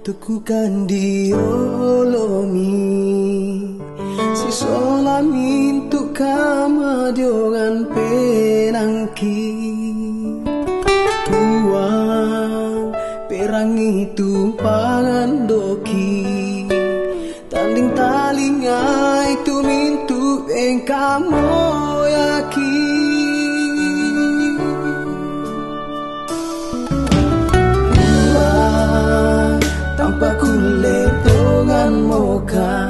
Tukukan diolomi si solamin tu kama diongan penangki tuang perang itu pangan doki tanding talingai tu mintu eng kamu yaki tanpa kulit dengan moka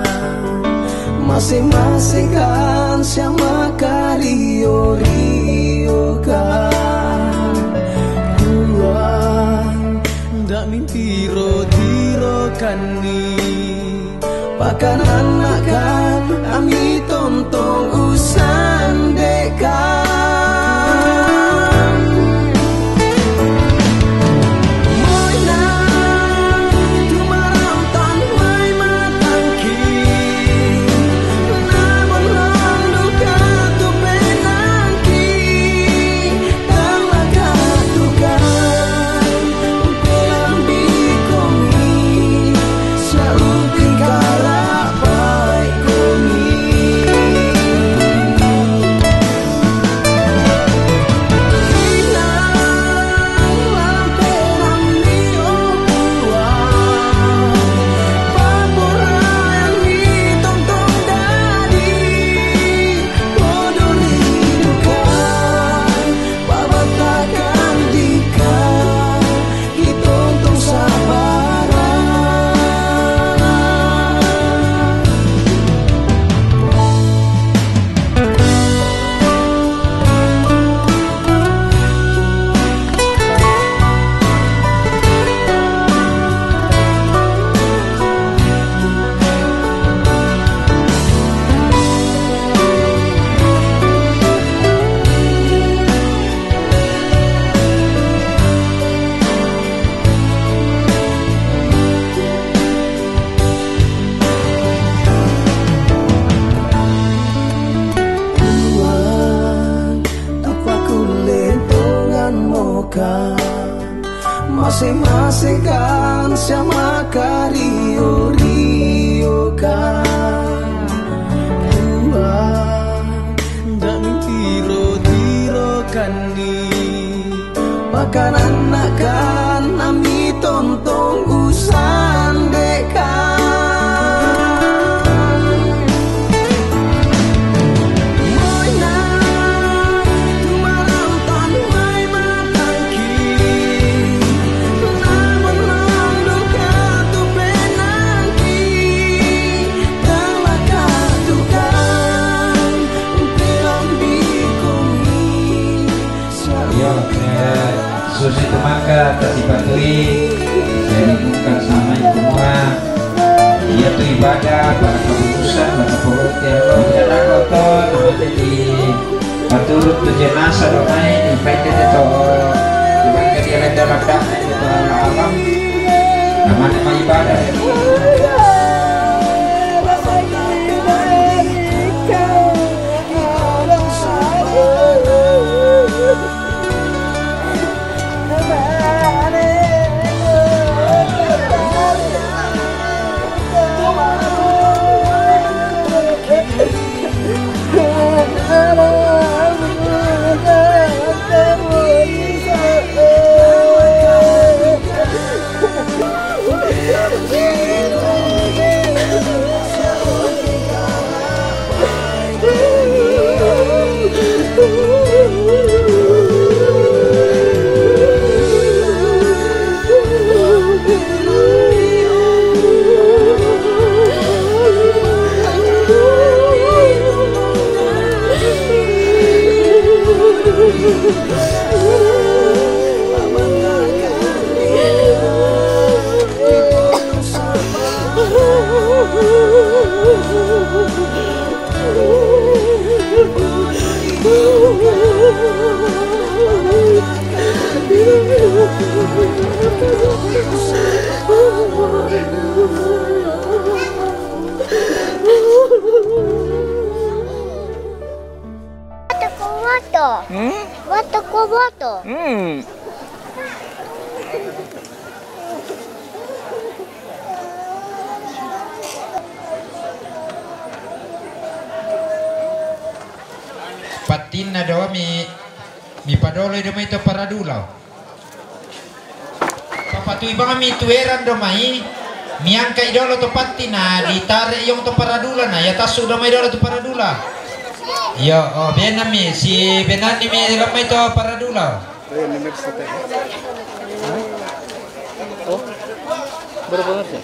masing-masing kan sama kario kan tuan ndak mimpi tiro kan ni pakan anak kan ami tontong usan dekan masing-masing kan sama kario kan tuan ndak mimpi tiro kan ni pakan anak kan ami tontong usan dekan Susi Temangga terdibatui dari bukan sama semua ia tu ibadah pada keputusan pada perut yang menjadi kotor menjadi paturut tu jenazah domai di peten itu dibangkit dia lenda rakyat itu alam nama ibadah Yeah. Patina doa mi padolo do mai to paradula. Papatui bang mi tueran do mai mi angka idolo to patina ditare yung to paradula na ya tasu do mai idolo to paradula. Yo oh benami si benani mi do mai to paradula. Oh, benar-benar sih.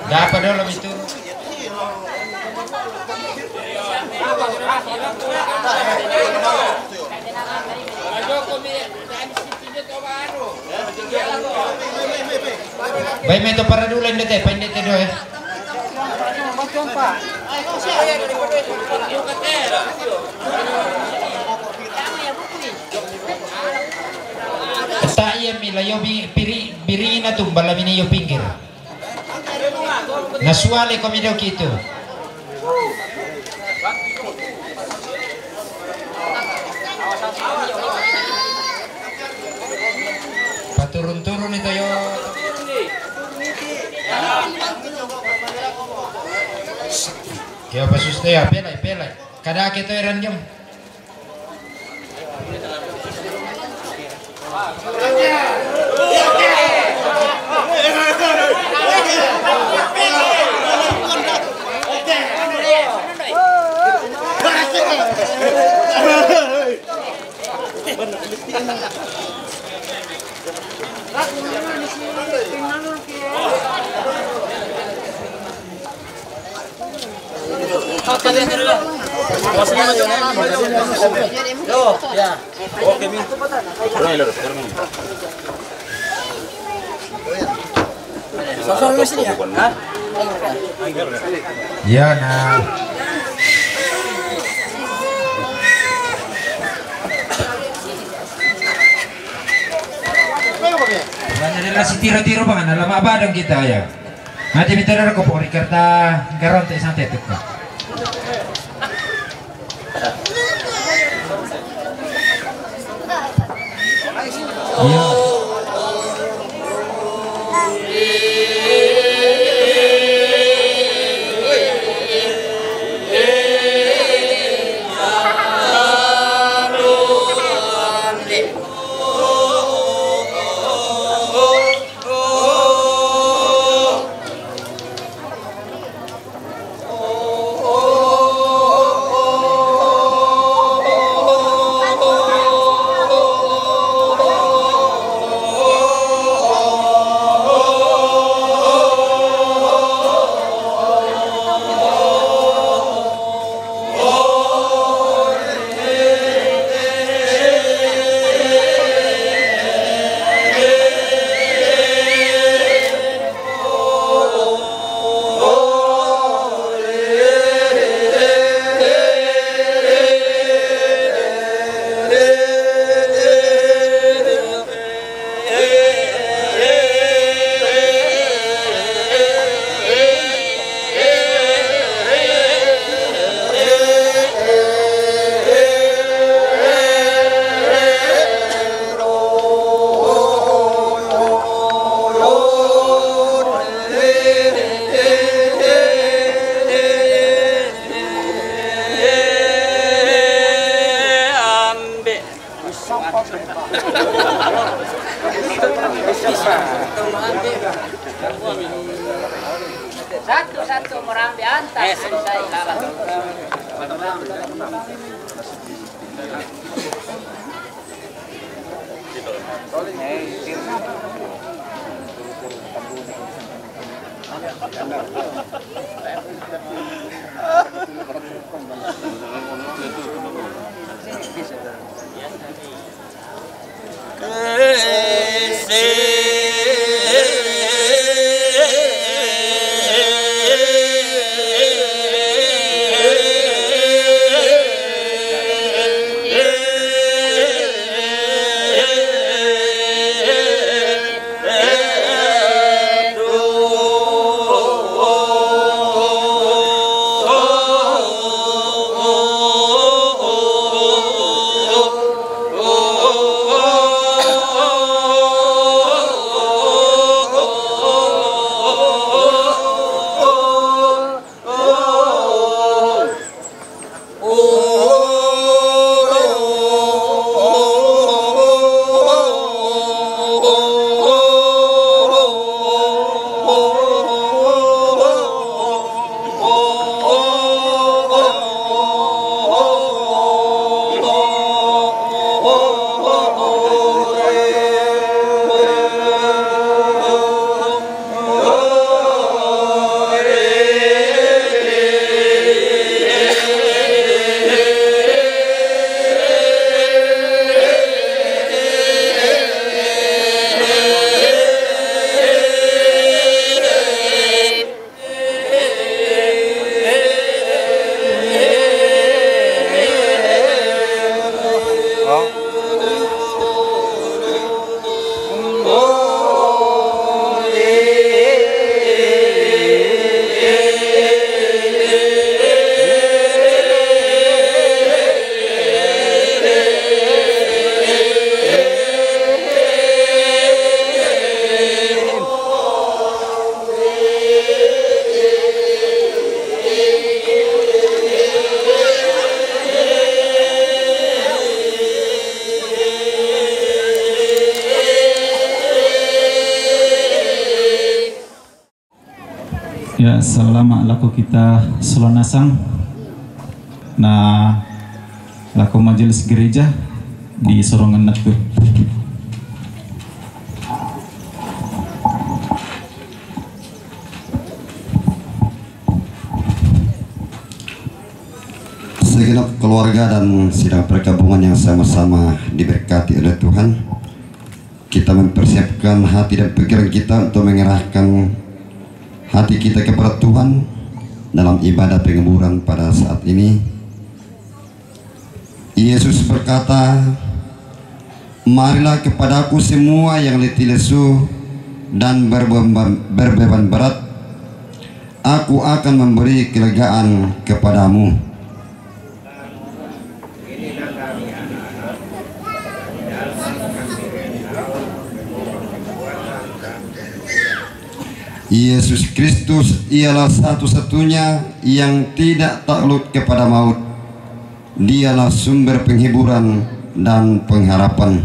Dapat dulu itu. Baik meto para dulu ini teh, pendek teh doy. Tak iya mila yo biri na tumbala mini yo pinggir. Nasuale kami do gitu. Paturun-turun itu yo. Ya pasus teh ya pelai. Kada kita eran jam. Ya nah. Relasi tiro-tiro bang, lama badang kita ya. Nanti minta darah kau pori kerta garon tak santai tu. Ya. Satu-satu merambi antar selesai kalah. Ya, selama laku kita selonasang nah laku majelis gereja di sorongan natu. Segenap keluarga dan sidang perkabungan yang sama-sama diberkati oleh Tuhan, kita mempersiapkan hati dan pikiran kita untuk mengerahkan hati kita kepada Tuhan dalam ibadah penguburan pada saat ini. Yesus berkata, "Marilah kepadaku semua yang letih lesu dan berbeban berat, aku akan memberi kelegaan kepadamu." Yesus Kristus ialah satu-satunya yang tidak takluk kepada maut. Dialah sumber penghiburan dan pengharapan.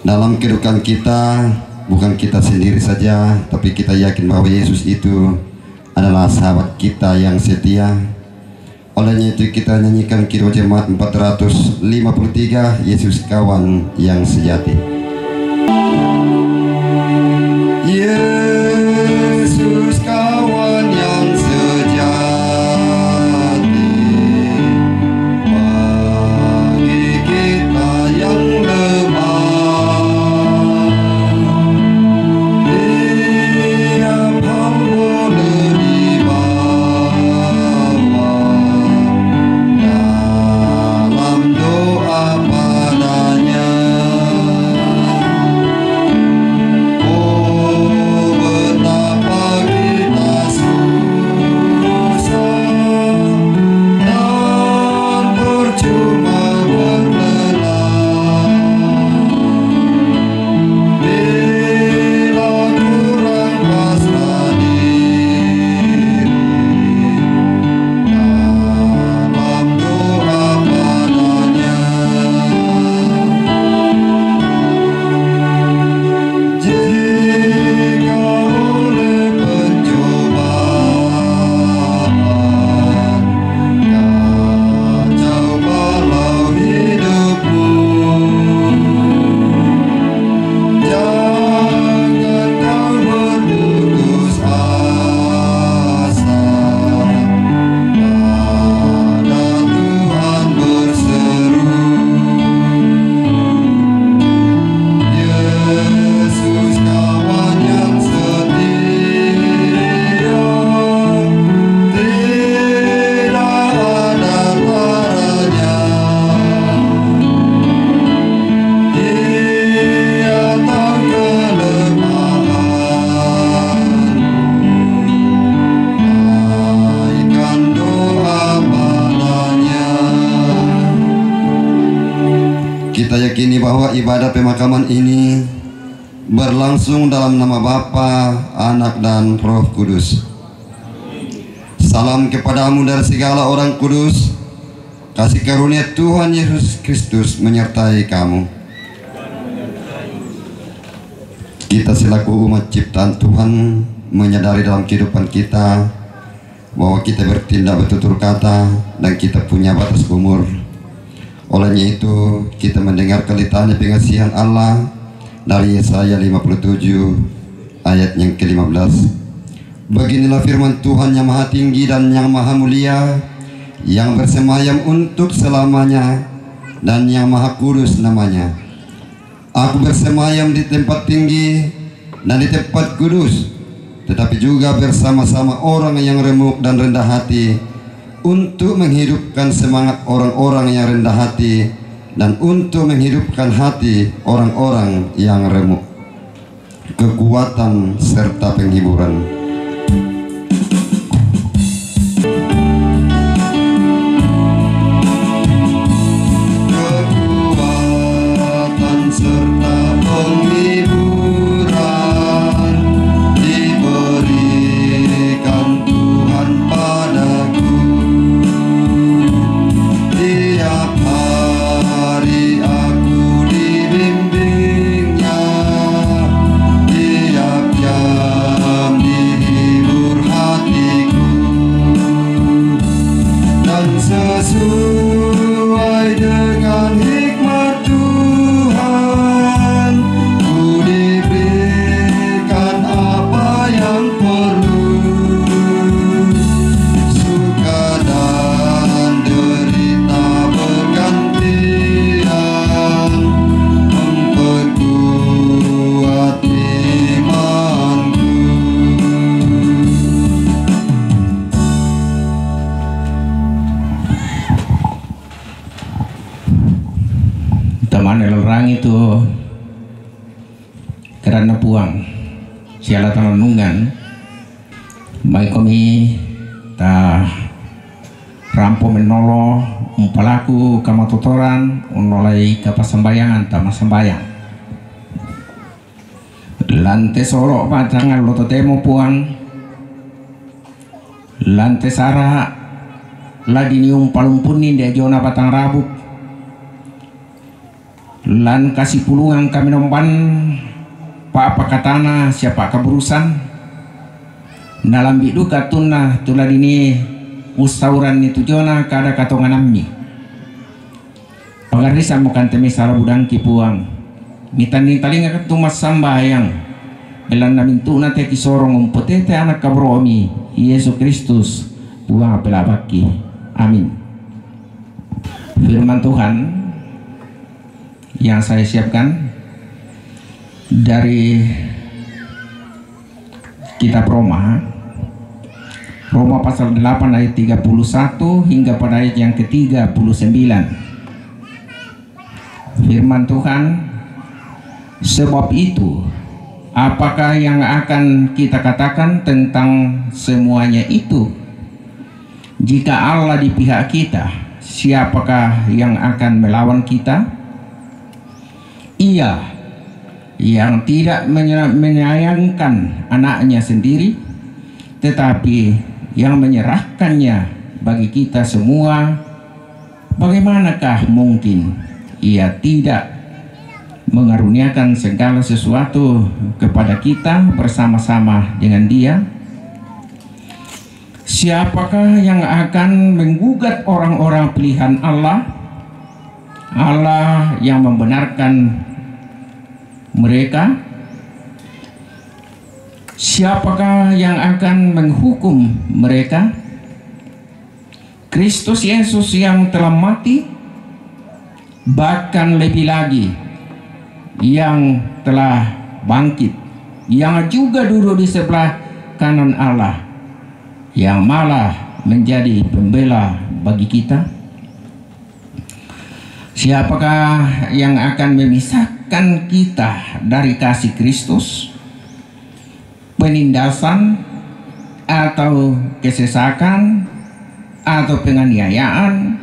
Dalam kehidupan kita, bukan kita sendiri saja, tapi kita yakin bahwa Yesus itu adalah sahabat kita yang setia. Olehnya itu kita nyanyikan Kidung Jemaat 453, Yesus kawan yang sejati. Yesus kawan yang sejati bagi kita yang lemah. Tiap hal boleh dibawa dalam doa padanya. Bahwa ibadah pemakaman ini berlangsung dalam nama Bapa, Anak dan Roh Kudus. Salam kepadamu dari segala orang kudus. Kasih karunia Tuhan Yesus Kristus menyertai kamu. Kita selaku umat ciptaan Tuhan menyadari dalam kehidupan kita bahwa kita bertindak bertutur kata dan kita punya batas umur. Olehnya itu kita mendengar litania pengasihan Allah dari Yesaya 57 ayat yang ke-15. Beginilah firman Tuhan yang maha tinggi dan yang maha mulia, yang bersemayam untuk selamanya dan yang maha kudus namanya. Aku bersemayam di tempat tinggi dan di tempat kudus, tetapi juga bersama-sama orang yang remuk dan rendah hati, untuk menghidupkan semangat orang-orang yang rendah hati dan untuk menghidupkan hati orang-orang yang remuk. Kekuatan serta penghiburan. Kekuatan serta penghiburan diberikan Tuhan padaku. Tiap hari aku dibimbingnya, tiap jam sesuai dengan hikmat Tuhan, ku diberikan apa yang perlu, suka dan derita bergantian, memperkuat imanku. Teman elerang itu karena puang siala tanungan baik kami ta rampo menolo umpalaku kama tutoran unolai kapasembayangan tama sembayang lante solo pacangan lo totemo puang lante sara ladini umpalumpunin de jona patang rabuk lan kasih pulungan kami nomban pa apa katana siapa keburusan dalam bidu katuna tuladini ustauran itu jona kada katongan ammi pangarisa mukan temi sara budang kipuang mitan ni talinga katumas sambayang belan namin tuna te kisorong umpotete anak kabromi Yesus Kristus buang apelabaki. Amin. Firman Tuhan yang saya siapkan dari kitab Roma pasal 8 ayat 31 hingga pada ayat yang ke-39. Firman Tuhan, sebab itu apakah yang akan kita katakan tentang semuanya itu? Jika Allah di pihak kita, siapakah yang akan melawan kita? Ia yang tidak menyayangkan anaknya sendiri, tetapi yang menyerahkannya bagi kita semua, bagaimanakah mungkin ia tidak mengaruniakan segala sesuatu kepada kita bersama-sama dengan Dia? Siapakah yang akan menggugat orang-orang pilihan Allah? Allah yang membenarkan mereka. Siapakah yang akan menghukum mereka? Kristus Yesus yang telah mati, bahkan lebih lagi yang telah bangkit, yang juga duduk di sebelah kanan Allah, yang malah menjadi pembela bagi kita. Siapakah yang akan memisahkan kita dari kasih Kristus? Penindasan atau kesesakan atau penganiayaan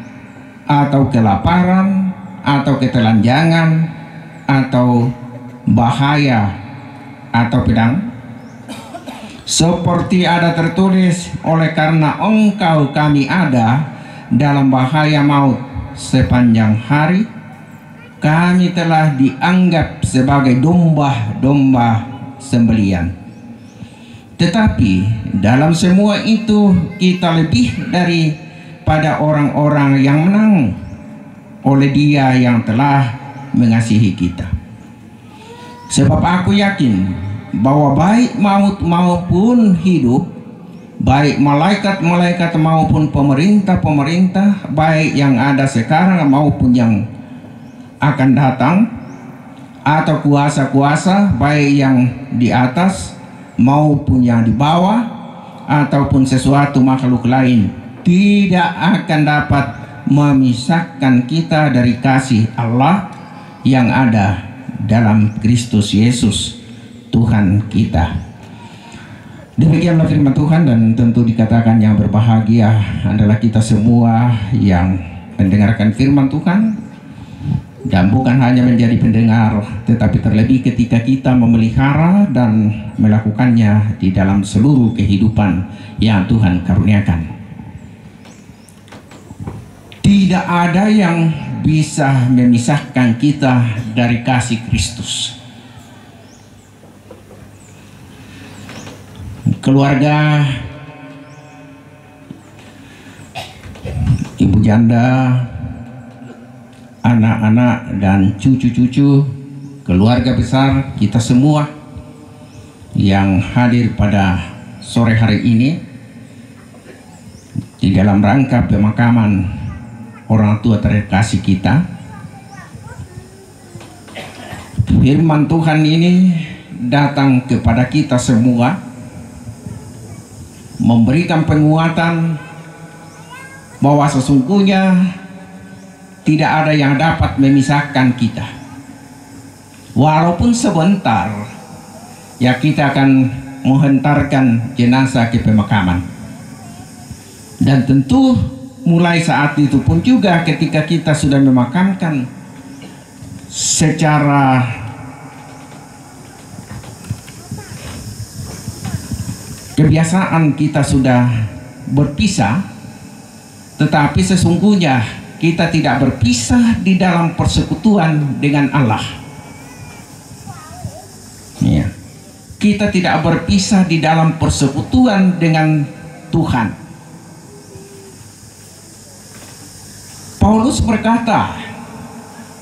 atau kelaparan atau ketelanjangan atau bahaya atau pedang? Seperti ada tertulis, oleh karena engkau kami ada dalam bahaya maut sepanjang hari, kami telah dianggap sebagai domba-domba sembelian. Tetapi dalam semua itu kita lebih daripada orang-orang yang menang oleh Dia yang telah mengasihi kita. Sebab aku yakin bahwa baik maut maupun hidup, baik malaikat-malaikat maupun pemerintah-pemerintah, baik yang ada sekarang maupun yang akan datang, atau kuasa-kuasa, baik yang di atas maupun yang di bawah, ataupun sesuatu makhluk lain, tidak akan dapat memisahkan kita dari kasih Allah yang ada dalam Kristus Yesus Tuhan kita. Demikianlah firman Tuhan, dan tentu dikatakan yang berbahagia adalah kita semua yang mendengarkan firman Tuhan, dan bukan hanya menjadi pendengar, tetapi terlebih ketika kita memelihara dan melakukannya di dalam seluruh kehidupan yang Tuhan karuniakan. Tidak ada yang bisa memisahkan kita dari kasih Kristus. Keluarga ibu janda, anak-anak dan cucu-cucu, keluarga besar kita semua yang hadir pada sore hari ini di dalam rangka pemakaman orang tua terkasih kita. Firman Tuhan ini datang kepada kita semua, memberikan penguatan bahwa sesungguhnya tidak ada yang dapat memisahkan kita. Walaupun sebentar, ya kita akan menghantarkan jenazah ke pemakaman. Dan tentu mulai saat itu pun juga ketika kita sudah memakamkan, secara kebiasaan kita sudah berpisah, tetapi sesungguhnya kita tidak berpisah di dalam persekutuan dengan Allah. Ya. Kita tidak berpisah di dalam persekutuan dengan Tuhan. Paulus berkata,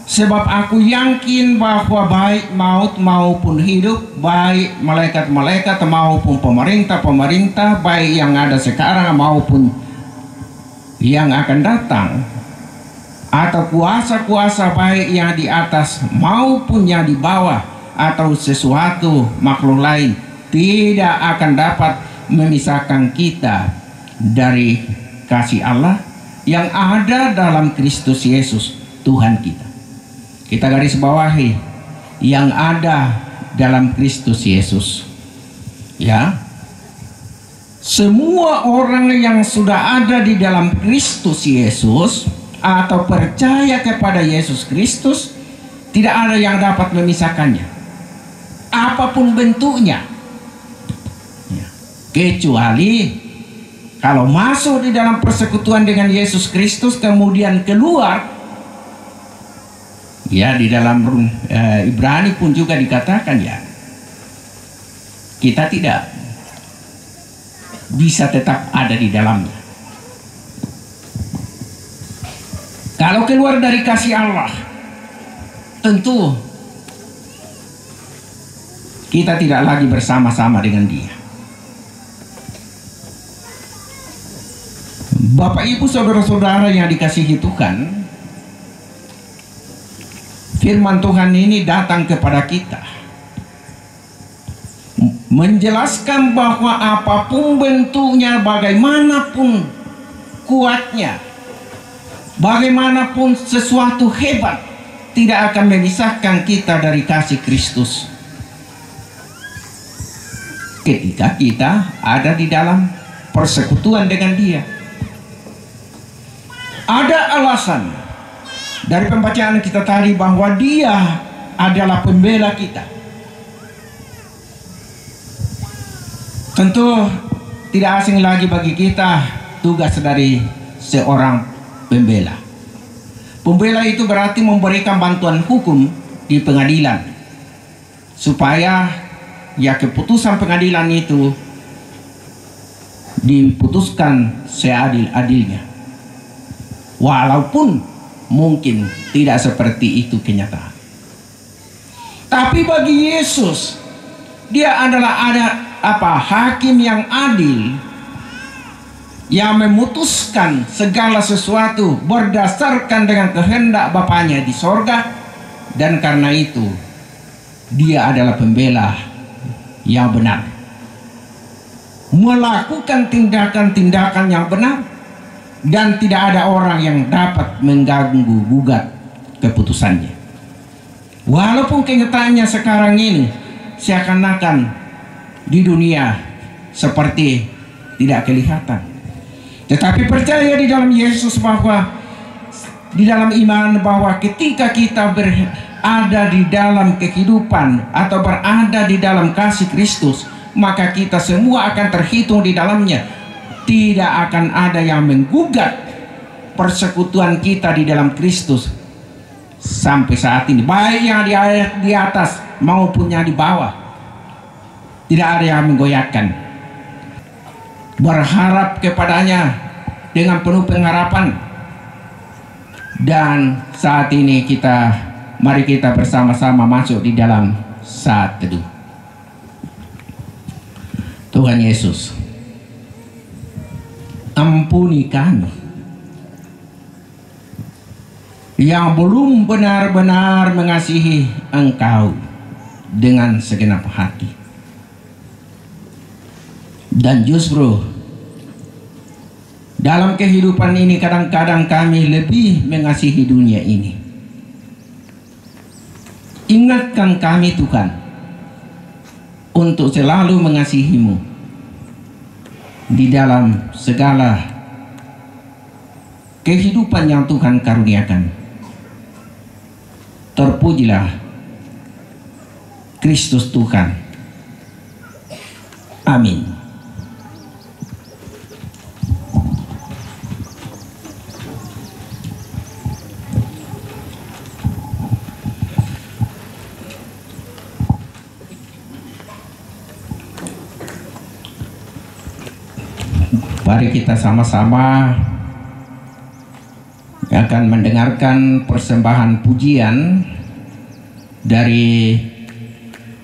sebab aku yakin bahwa baik maut maupun hidup, baik malaikat-malaikat maupun pemerintah-pemerintah, baik yang ada sekarang maupun yang akan datang, atau kuasa-kuasa baik yang di atas maupun yang di bawah, atau sesuatu makhluk lain, tidak akan dapat memisahkan kita dari kasih Allah yang ada dalam Kristus Yesus Tuhan kita. Kita garis bawahi, yang ada dalam Kristus Yesus. Ya, semua orang yang sudah ada di dalam Kristus Yesus atau percaya kepada Yesus Kristus, tidak ada yang dapat memisahkannya, apapun bentuknya, ya. Kecuali kalau masuk di dalam persekutuan dengan Yesus Kristus kemudian keluar, ya, di dalam Ibrani pun juga dikatakan, ya, kita tidak bisa tetap ada di dalamnya. Kalau keluar dari kasih Allah, tentu kita tidak lagi bersama-sama dengan Dia. Bapak Ibu saudara-saudara yang dikasihi Tuhan, firman Tuhan ini datang kepada kita menjelaskan bahwa apapun bentuknya, bagaimanapun kuatnya, bagaimanapun sesuatu hebat, tidak akan memisahkan kita dari kasih Kristus ketika kita ada di dalam persekutuan dengan Dia. Ada alasan dari pembacaan kita tadi bahwa Dia adalah pembela kita. Tentu tidak asing lagi bagi kita tugas dari seorang pembela. Pembela itu berarti memberikan bantuan hukum di pengadilan, supaya ya keputusan pengadilan itu diputuskan seadil-adilnya, walaupun mungkin tidak seperti itu kenyataan. Tapi bagi Yesus, Dia adalah hakim yang adil, yang memutuskan segala sesuatu berdasarkan dengan kehendak Bapanya di sorga. Dan karena itu Dia adalah pembela yang benar, melakukan tindakan-tindakan yang benar, dan tidak ada orang yang dapat mengganggu gugat keputusannya. Walaupun kenyataannya sekarang ini seakan-akan di dunia seperti tidak kelihatan, tetapi percaya di dalam Yesus, bahwa di dalam iman, bahwa ketika kita berada di dalam kehidupan atau berada di dalam kasih Kristus, maka kita semua akan terhitung di dalamnya. Tidak akan ada yang menggugat persekutuan kita di dalam Kristus sampai saat ini, baik yang di atas maupun yang di bawah. Tidak ada yang menggoyahkan. Berharap kepadanya dengan penuh pengharapan, Dan saat ini mari kita bersama-sama masuk di dalam saat teduh. Tuhan Yesus, ampuni kami yang belum benar-benar mengasihi Engkau dengan segenap hati. Dan justru dalam kehidupan ini kadang-kadang kami lebih mengasihi dunia ini. Ingatkan kami Tuhan untuk selalu mengasihi-Mu di dalam segala kehidupan yang Tuhan karuniakan. Terpujilah Kristus Tuhan. Amin. Mari kita sama-sama akan mendengarkan persembahan pujian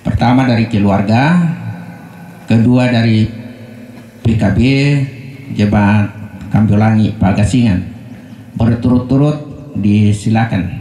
pertama dari keluarga, kedua dari PKB Jemaat Kambolangi Pagasingan. Berturut-turut disilakan.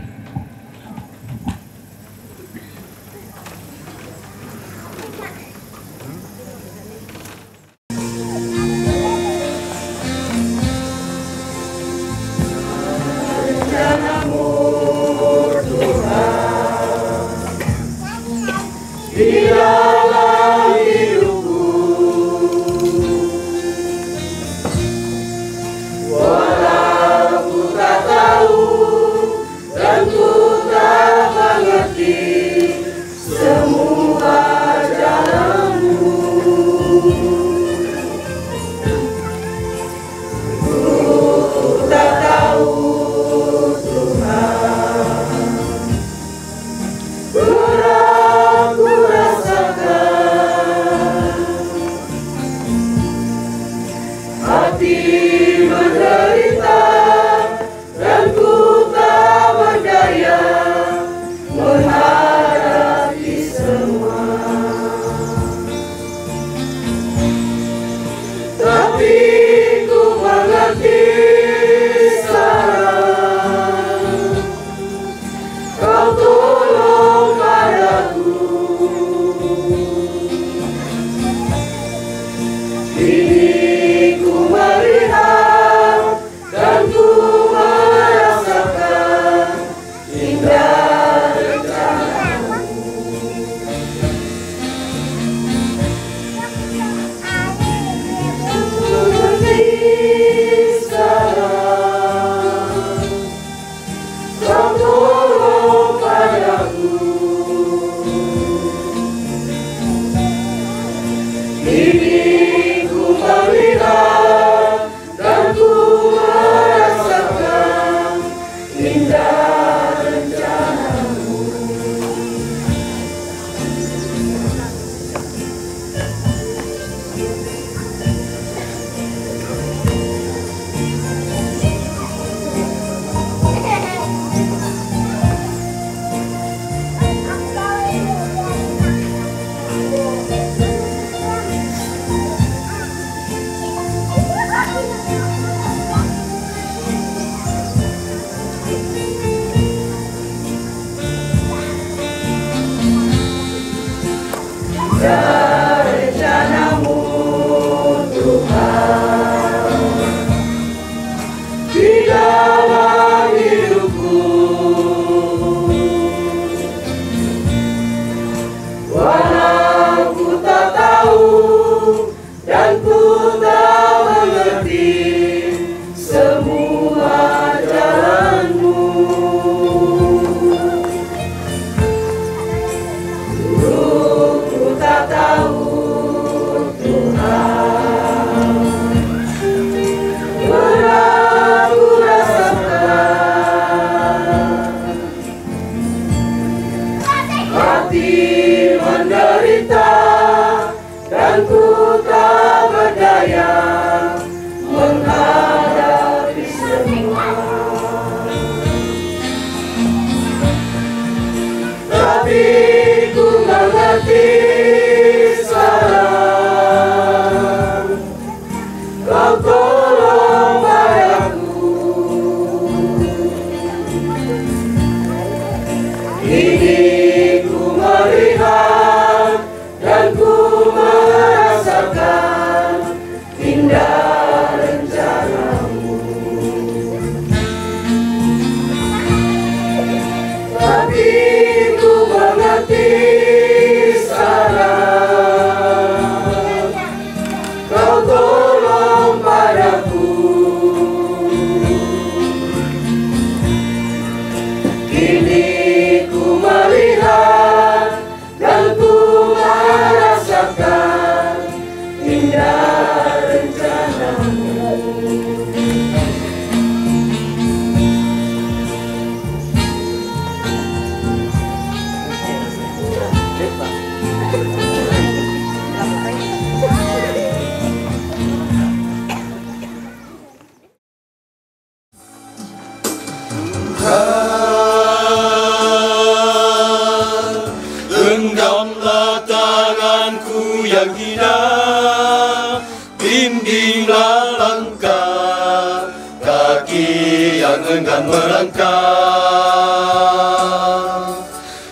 yang enggan melangkah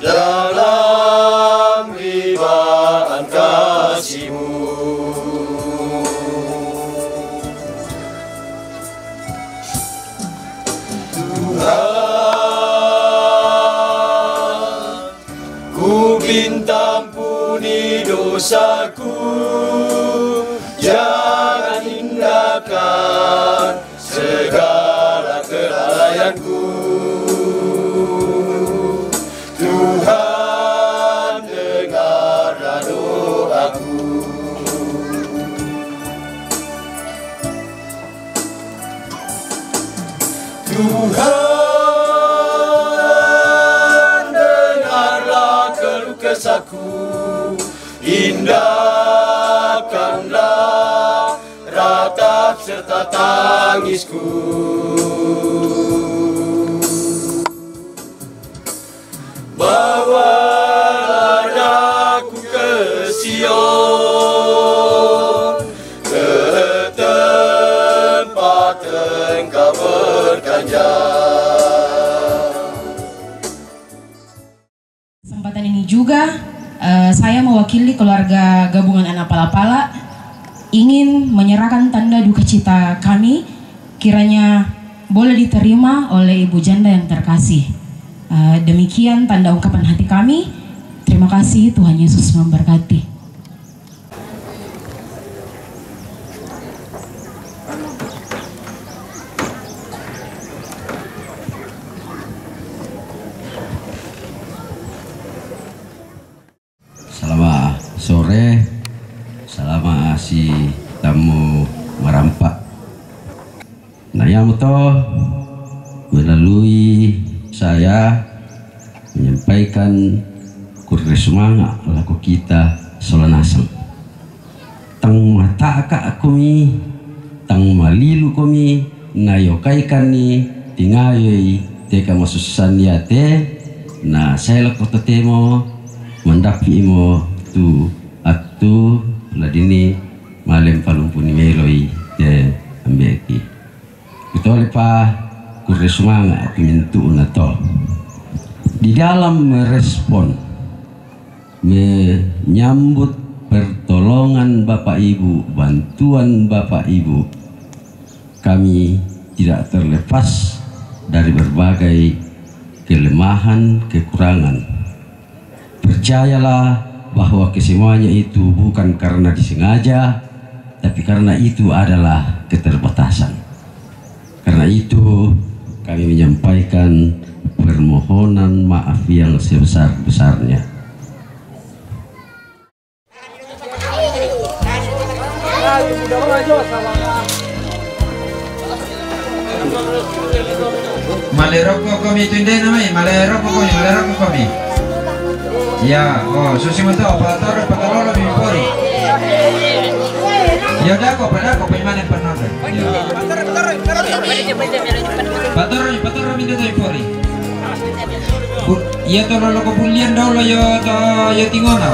dalam ribaan kasih-Mu. Tuhan, ku minta ampuni dosaku, jangan hindarkan segala kelalaianku. Tuhan, dengarlah doaku. Tuhan, dengarlah keluh kesahku, indahkanlah ratap serta tangisku. Bawalah aku ke Sion, ke tempat Engkau berkanjang. Kesempatan ini juga saya mewakili keluarga gabungan anak Pala-Pala ingin menyerahkan tanda duka cita kami, kiranya boleh diterima oleh Ibu Janda yang terkasih. Demikian tanda ungkapan hati kami. Terima kasih, Tuhan Yesus memberkati. Selamat sore, selamat si tamu merampak. Nayam toh melalui saya menyampaikan kurang semangat laku kita Solanasang. Tang mata kak kami, tang malilu kami, nayokaikan ni tingayoi teka masusan ya te. Nah saya laku temo mendapi mo tu atu ladini malem palumpuni meloi te ambeki. Kita lepa kurang semangat mintu nato. Di dalam merespon menyambut pertolongan Bapak Ibu, bantuan Bapak Ibu, kami tidak terlepas dari berbagai kelemahan, kekurangan. Percayalah bahwa kesemuanya itu bukan karena disengaja, tapi karena itu adalah keterbatasan. Karena itu kami menyampaikan permohonan maaf yang sebesar-besarnya. Maleroko kami tunde namai, maleroko kami. Ya, oh susi mo to, pataro bipori. Ya dako pemane panodo. Pataro mi to bipori. Ya to lo ko pulian daw lo yo to yo tingona.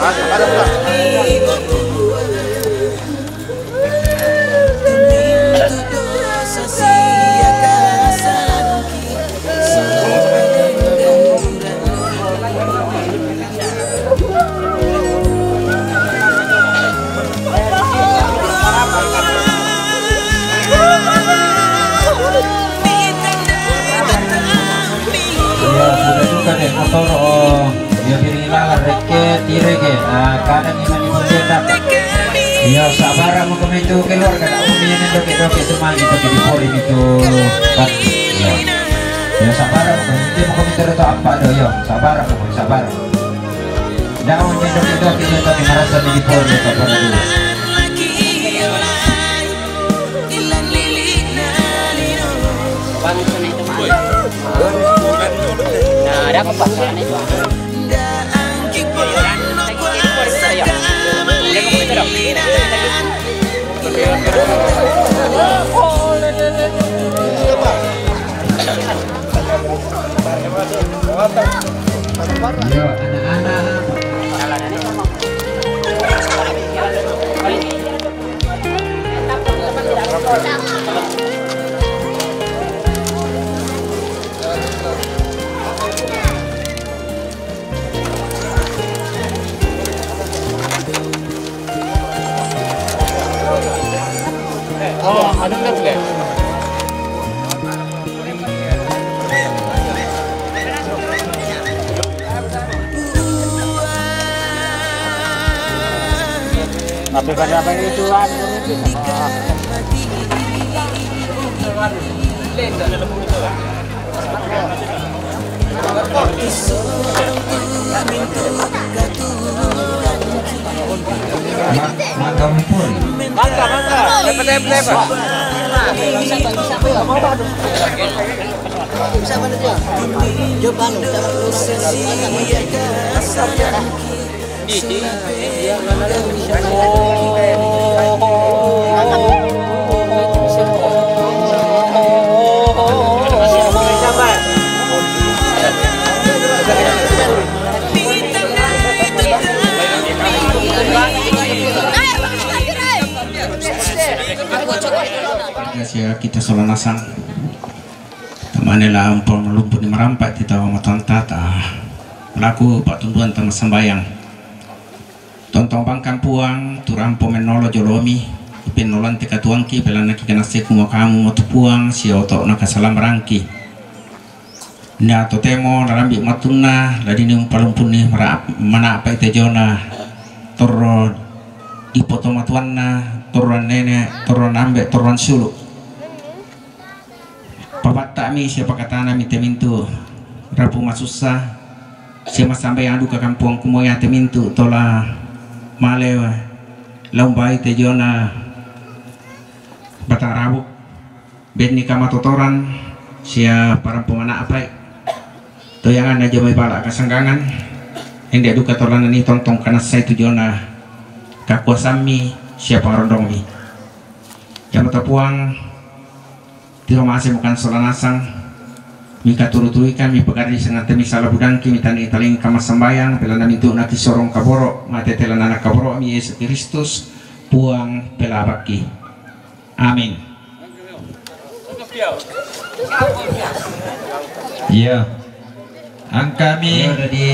Kadang ini dibuat ya sabar mo kami itu keluar kada mo yan doke cuma gitu di pori itu kan ya sabar mo hindi mo kami terus apa do yo sabar jangan mo doke itu di marasa di pori itu pada dulu Nah, ada apa pasangan itu? Oh, ada nggak? Tapi pada apa itu kita Solonasang temanela umpul melumpur di merampak kita matan tata melaku pak tunduan tama sembayang tontong bangkan puang turampo menolo jolomi ipin nolan teka tuangki pelana kikana seku mo kamu motu puang si otok nakasalam rangki na totemo narambi matuna ladini umpalumpuni mana apa ite jona torro di poto matuanna torron nenek torron ambek torron sulu papat mi siapa katana mi temintu rapu masusah siapa sampai adu ke kampung kumoya temintu tola malewa lombai tejona batang rabuk benni kama totoran sia para pemana apa toyangan aja mai bala kasanggangan yang dia duka tolan ini tontong karena saya tujona kakuasami siapa rondong mi yang tapuang tiro masih bukan Solonasang mika turu-tuikan mi pegari sengat mi salah budangki mi tani taling kamar sembayang pelana mintu naki sorong kaboro mate telan anak kaboro mi Yesus Kristus puang pelabaki amin. Iya angka mi ada di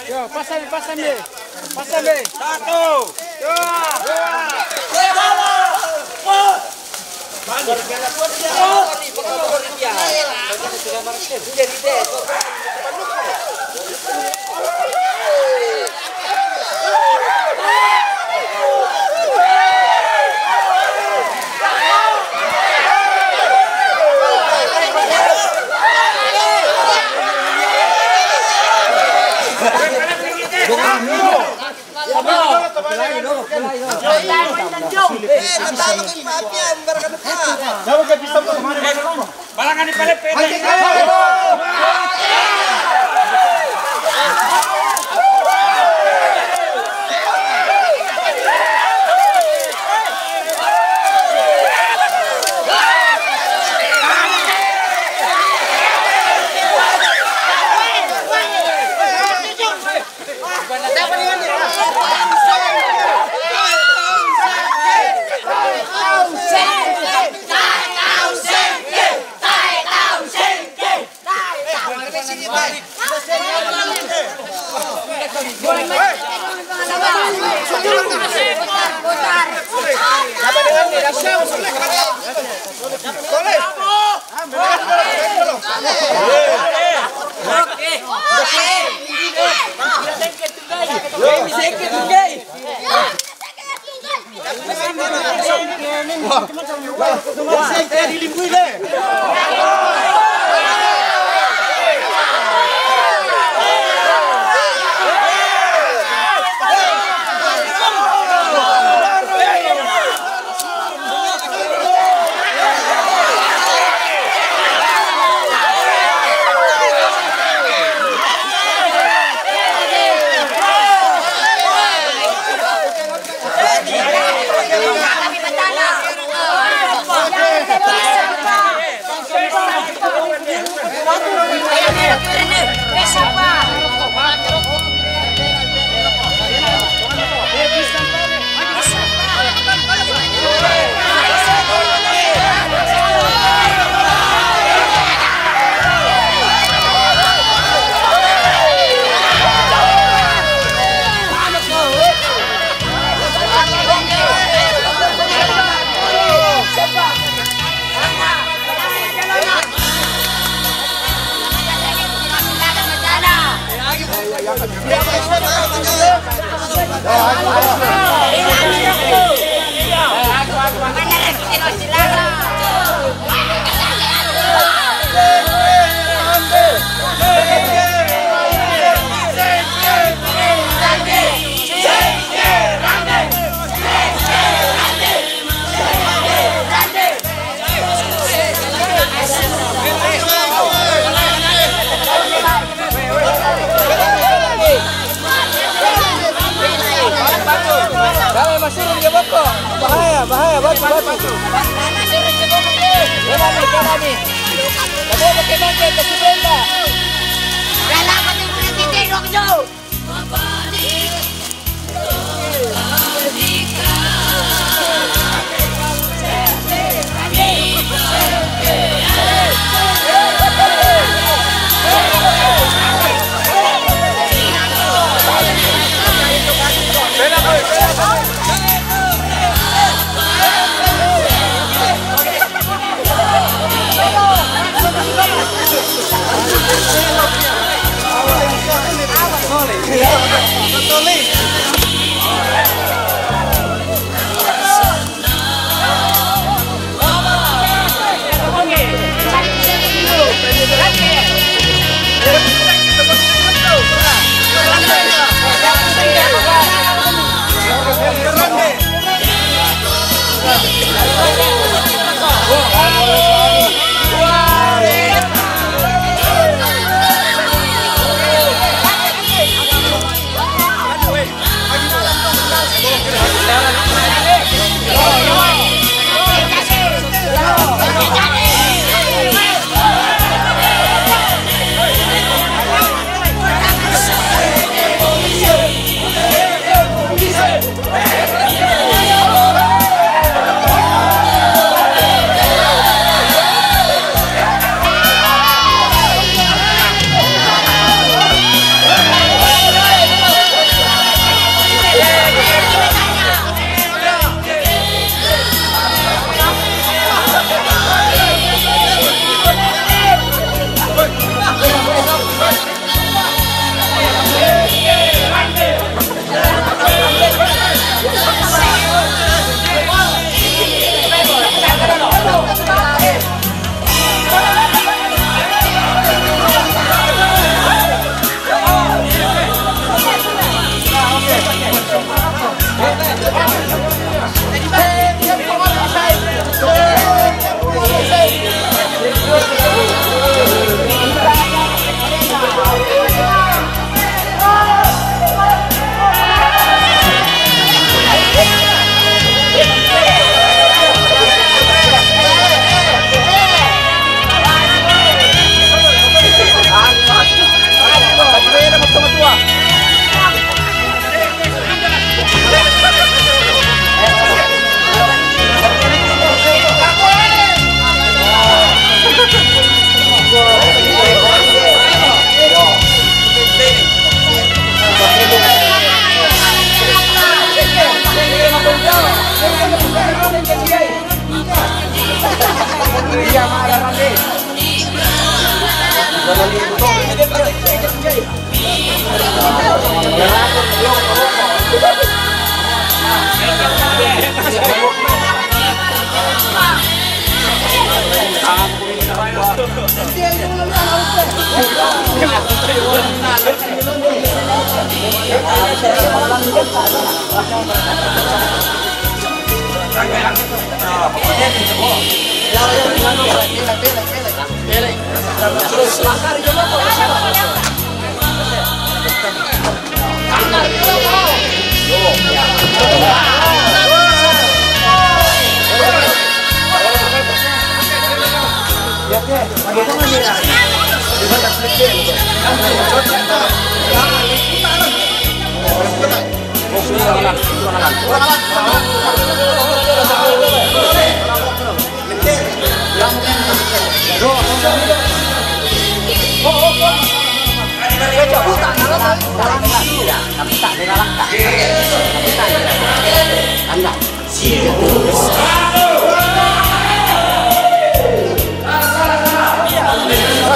Yo, pasan deh. Satu, dua. Balangan di paling pendek. Bahaya, batu.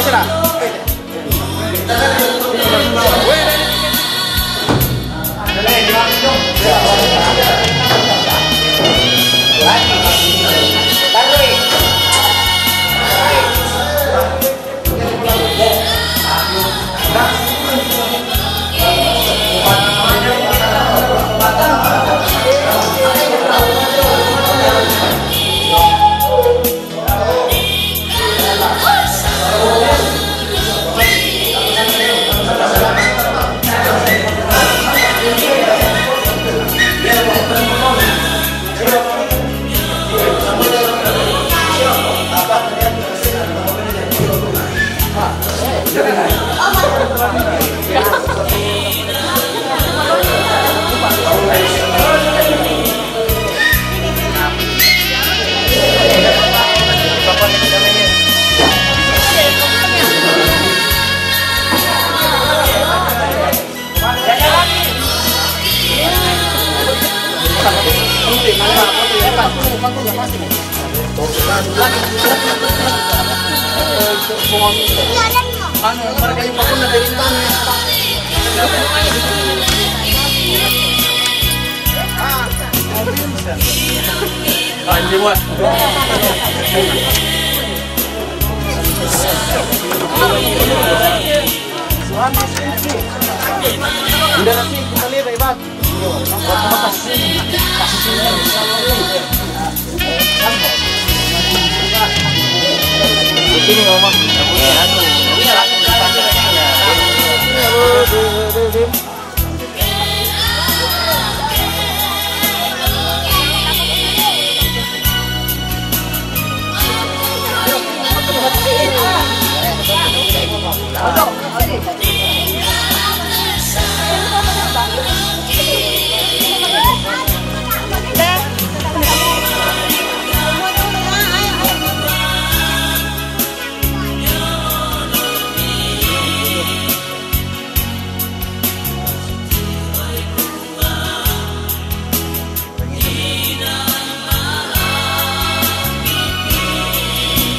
Será?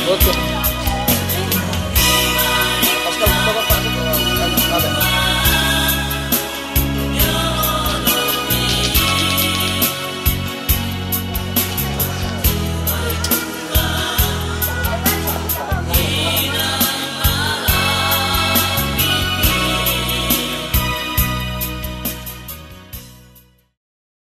Oke.